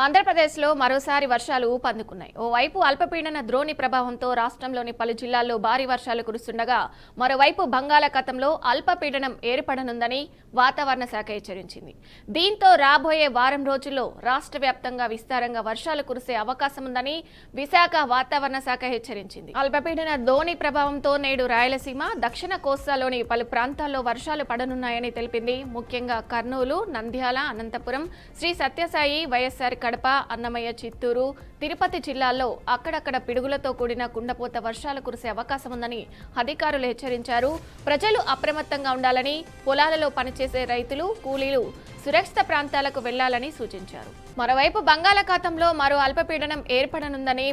ఆంధ్రప్రదేశ్లో మరోసారి వర్షాలు ఊపందుకున్నాయి. ఓవైపు అల్పపీడన ద్రోణి ప్రభావంతో రాష్ట్రంలోని పలు జిల్లాల్లో భారీ వర్షాలు కురుస్తుండగా మరోవైపు బంగాళాఖాతంలో అల్పపీడనం ఏర్పడనుందని వాతావరణ శాఖ హెచ్చరించింది. దీంతో రాబోయే వారం రోజుల్లో రాష్ట్ర వ్యాప్తంగా విస్తారంగా వర్షాలు కురిసే అవకాశం ఉందని విశాఖ వాతావరణ శాఖ హెచ్చరించింది. అల్పపీడన ద్రోణి ప్రభావంతో నేడు రాయలసీమ, దక్షిణ కోస్తాలోని పలు ప్రాంతాల్లో వర్షాలు పడనున్నాయని తెలిపింది. ముఖ్యంగా కర్నూలు, నంద్యాల, అనంతపురం, శ్రీ సత్యసాయి, వైఎస్ఆర్ కడప, అన్నమయ్య, చిత్తూరు, తిరుపతి జిల్లాల్లో అక్కడక్కడ పిడుగులతో కూడిన కుండపోత వర్షాలు కురిసే అవకాశం ఉందని అధికారులు హెచ్చరించారు. ప్రజలు అప్రమత్తంగా ఉండాలని, పొలాలలో పనిచేసే రైతులు, కూలీలు సురక్షిత ప్రాంతాలకు వెళ్లాలని సూచించారు. మరోవైపు బంగాళాఖాతంలో మరో అల్పపీడనం ఏర్పడనుందని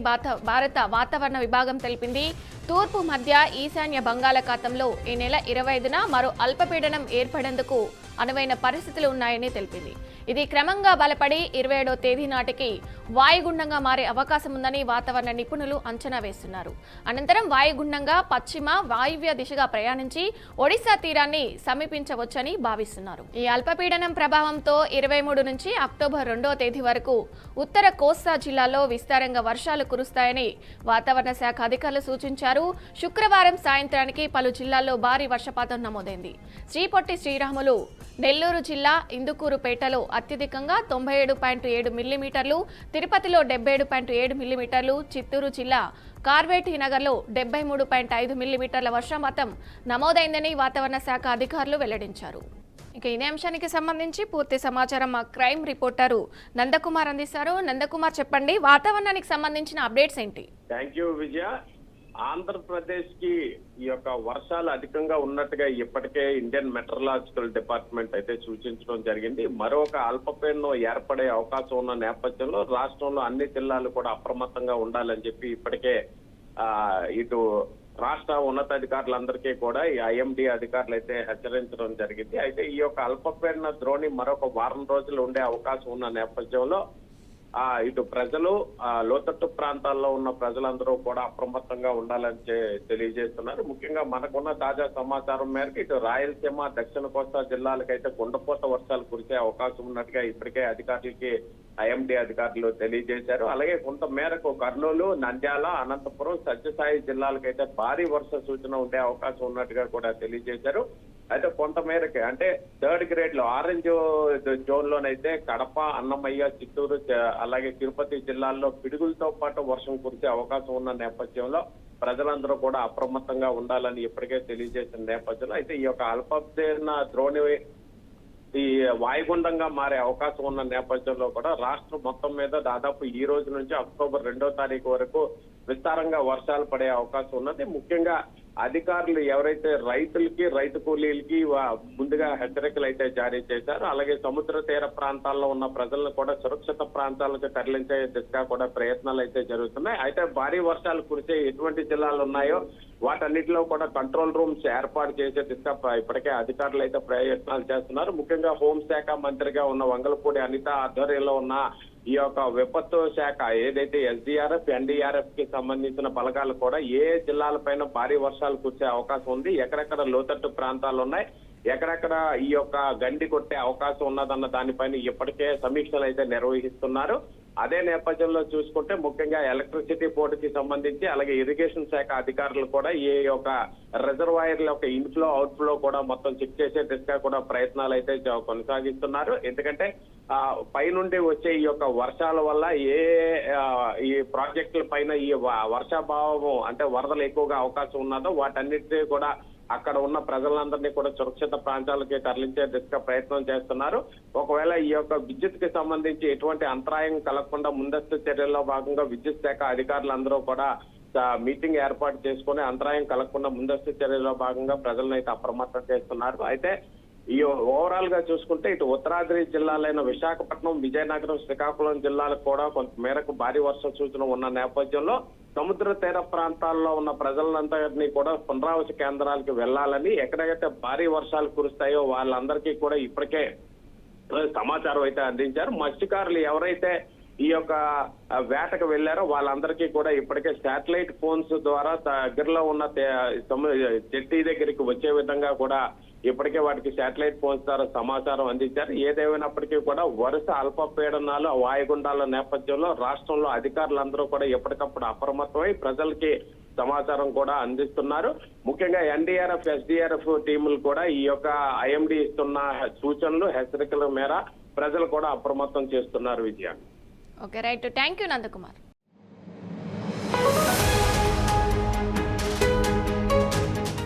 భారత వాతావరణ విభాగం తెలిపింది. తూర్పు మధ్య ఈశాన్య బంగాళాఖాతంలో ఈ నెల 25న మరో అల్పపీడనం ఏర్పడేందుకు అనువైన పరిస్థితులు ఉన్నాయని తెలిపింది. ఇది క్రమంగా బలపడి 27వ తేదీ నాటికి వాయుగుండంగా మారే అవకాశం ఉందని వాతావరణ నిపుణులు అంచనా వేస్తున్నారు. అనంతరం వాయుగుండంగా పశ్చిమ వాయువ్య దిశగా ప్రయాణించి ఒడిశా తీరాన్ని సమీపించవచ్చని భావిస్తున్నారు. ఈ అల్పపీడనం ప్రభావంతో 23 నుంచి అక్టోబర్ 2వ తేదీ వరకు ఉత్తర కోస్తా జిల్లాల్లో విస్తారంగా వర్షాలు కురుస్తాయని వాతావరణ శాఖ అధికారులు సూచించారు. శుక్రవారం సాయంత్రానికి పలు జిల్లాల్లో భారీ వర్షపాతం నమోదైంది. శ్రీ పొట్టి శ్రీరాములు, నెల్లూరు జిల్లా ఇందుకూరుపేటలో అత్యధికంగా 97.7 మిల్లీమీటర్లు, తిరుపతిలో 77.7 మిల్లీమీటర్లు, చిత్తూరు జిల్లా కార్వేటి నగర్లో 73.5 మిల్లీమీటర్ల వర్షపాతం నమోదైందని వాతావరణ శాఖ అధికారులు వెల్లడించారు. ఇక ఇదే అంశానికి సంబంధించి పూర్తి సమాచారం మా క్రైమ్ రిపోర్టరు నందకుమార్ అందిస్తారు. నందకుమార్, చెప్పండి, వాతావరణానికి సంబంధించిన అప్డేట్స్ ఏంటి? థ్యాంక్ యూ విజయ. ఆంధ్రప్రదేశ్ కి ఈ యొక్క వర్షాలు అధికంగా ఉన్నట్టుగా ఇప్పటికే ఇండియన్ మెట్రలాజికల్ డిపార్ట్మెంట్ అయితే సూచించడం జరిగింది. మరొక అల్పపీడనం ఏర్పడే అవకాశం ఉన్న నేపథ్యంలో రాష్ట్రంలో అన్ని జిల్లాలు కూడా అప్రమత్తంగా ఉండాలని చెప్పి ఇప్పటికే ఇటు రాష్ట్ర ఉన్నతాధికారులందరికీ కూడా ఈ ఐఎండీ అధికారులు అయితే హెచ్చరించడం జరిగింది. అయితే ఈ యొక్క అల్పపీడన ద్రోణి మరొక వారం రోజులు ఉండే అవకాశం ఉన్న నేపథ్యంలో ఇటు ప్రజలు, లోతట్టు ప్రాంతాల్లో ఉన్న ప్రజలందరూ కూడా అప్రమత్తంగా ఉండాలని తెలియజేస్తున్నారు. ముఖ్యంగా మనకున్న తాజా సమాచారం మేరకు ఇటు రాయలసీమ, దక్షిణ కోస్తా జిల్లాలకైతే కుండపోత వర్షాలు కురిసే అవకాశం ఉన్నట్టుగా ఇప్పటికే అధికారులకి ఐఎండీ అధికారులు తెలియజేశారు. అలాగే కొంత మేరకు కర్నూలు, నంద్యాల, అనంతపురం, సత్యసాయి జిల్లాలకైతే భారీ వర్ష సూచన ఉండే అవకాశం ఉన్నట్టుగా కూడా తెలియజేశారు. అయితే కొంత మేరకు అంటే 3rd గ్రేడ్ లో ఆరెంజ్ జోన్ లోనైతే కడప, అన్నమయ్య, చిత్తూరు, అలాగే తిరుపతి జిల్లాల్లో పిడుగులతో పాటు వర్షం కురిసే అవకాశం ఉన్న నేపథ్యంలో ప్రజలందరూ కూడా అప్రమత్తంగా ఉండాలని ఇప్పటికే తెలియజేసిన నేపథ్యంలో అయితే ఈ యొక్క అల్పపీడన ద్రోణి ఈ వాయుగుండంగా మారే అవకాశం ఉన్న నేపథ్యంలో కూడా రాష్ట్రం మొత్తం మీద దాదాపు ఈ రోజు నుంచి అక్టోబర్ 2వ తారీఖు వరకు విస్తారంగా వర్షాలు పడే అవకాశం ఉన్నది. ముఖ్యంగా అధికారులు ఎవరైతే రైతులకి, రైతు కూలీలకి ముందుగా హెచ్చరికలు అయితే జారీ చేశారు. అలాగే సముద్ర తీర ప్రాంతాల్లో ఉన్న ప్రజలను కూడా సురక్షిత ప్రాంతాలకు తరలించే దిశగా కూడా ప్రయత్నాలు అయితే జరుగుతున్నాయి. అయితే భారీ వర్షాలు కురిసే ఎటువంటి జిల్లాలు ఉన్నాయో వాటన్నిటిలో కూడా కంట్రోల్ రూమ్స్ ఏర్పాటు చేసే దిశగా ఇప్పటికే అధికారులు అయితే ప్రయత్నాలు చేస్తున్నారు. ముఖ్యంగా హోంశాఖ మంత్రిగా ఉన్న వంగలపూడి అనిత ఆధ్వర్యంలో ఉన్న ఈ యొక్క విపత్తు శాఖ ఏదైతే ఎస్డీఆర్ఎఫ్, ఎన్డీఆర్ఎఫ్ కి సంబంధించిన బలగాలు కూడా ఏ జిల్లాలపైన భారీ వర్షాలు కురిసే అవకాశం ఉంది, ఎక్కడెక్కడ లోతట్టు ప్రాంతాలు ఉన్నాయి, ఎక్కడెక్కడ ఈ యొక్క గండి కొట్టే అవకాశం ఉన్నదన్న దానిపైన ఇప్పటికే సమీక్షలు అయితే నిర్వహిస్తున్నారు. అదే నేపథ్యంలో చూసుకుంటే ముఖ్యంగా ఎలక్ట్రిసిటీ బోర్డుకి సంబంధించి అలాగే ఇరిగేషన్ శాఖ అధికారులు కూడా ఈ యొక్క రిజర్వాయర్ల యొక్క ఇన్ఫ్లో, అవుట్ఫ్లో కూడా మొత్తం చెక్ చేసే దిశగా కూడా ప్రయత్నాలు అయితే కొనసాగిస్తున్నారు. ఎందుకంటే పైనుండి వచ్చే ఈ యొక్క వర్షాల వల్ల ఈ ప్రాజెక్టుల పైన ఈ వర్షాభావం అంటే వరదలు ఎక్కువగా అవకాశం ఉన్నదో వాటన్నిటినీ కూడా అక్కడ ఉన్న ప్రజలందరినీ కూడా సురక్షిత ప్రాంతాలకి తరలించే దిశగా ప్రయత్నం చేస్తున్నారు. ఒకవేళ ఈ యొక్క విద్యుత్ కి సంబంధించి ఎటువంటి అంతరాయం కలగకుండా ముందస్తు చర్యల్లో భాగంగా విద్యుత్ శాఖ అధికారులందరూ కూడా మీటింగ్ ఏర్పాటు చేసుకుని అంతరాయం కలగకుండా ముందస్తు చర్యల్లో భాగంగా ప్రజలను అయితే అప్రమత్తం చేస్తున్నారు. అయితే ఈ ఓవరాల్ గా చూసుకుంటే ఇటు ఉత్తరాద్రి జిల్లాలైన విశాఖపట్నం, విజయనగరం, శ్రీకాకుళం జిల్లాలకు కూడా కొంత మేరకు భారీ వర్ష సూచన ఉన్న నేపథ్యంలో సముద్ర తీర ప్రాంతాల్లో ఉన్న ప్రజలందరినీ కూడా పునరావాస కేంద్రాలకు వెళ్లాలని, ఎక్కడైతే భారీ వర్షాలు కురుస్తాయో వాళ్ళందరికీ కూడా ఇప్పటికే సమాచారం అయితే అందించారు. మత్స్యకారులు ఎవరైతే ఈ యొక్క వేటకు వెళ్లారో వాళ్ళందరికీ కూడా ఇప్పటికే శాటిలైట్ ఫోన్స్ ద్వారా దగ్గరలో ఉన్న జెట్టి దగ్గరికి వచ్చే విధంగా కూడా ఇప్పటికే వాటికి శాటిలైట్ ఫోన్స్ ద్వారా సమాచారం అందించారు. ఏదేమైనప్పటికీ కూడా వరుస అల్పపీడనాలు వాయుగుండాల నేపథ్యంలో రాష్ట్రంలో అధికారులందరూ కూడా ఎప్పటికప్పుడు అప్రమత్తమై ప్రజలకి సమాచారం కూడా అందిస్తున్నారు. ముఖ్యంగా ఎన్డీఆర్ఎఫ్, ఎస్డీఆర్ఎఫ్ టీములు కూడా ఈ యొక్క ఐఎండీ ఇస్తున్న సూచనలు, హెచ్చరికల మేర ప్రజలు కూడా అప్రమత్తం చేస్తున్నారు. Vijaya. Okay, right. Thank you Nandakumar.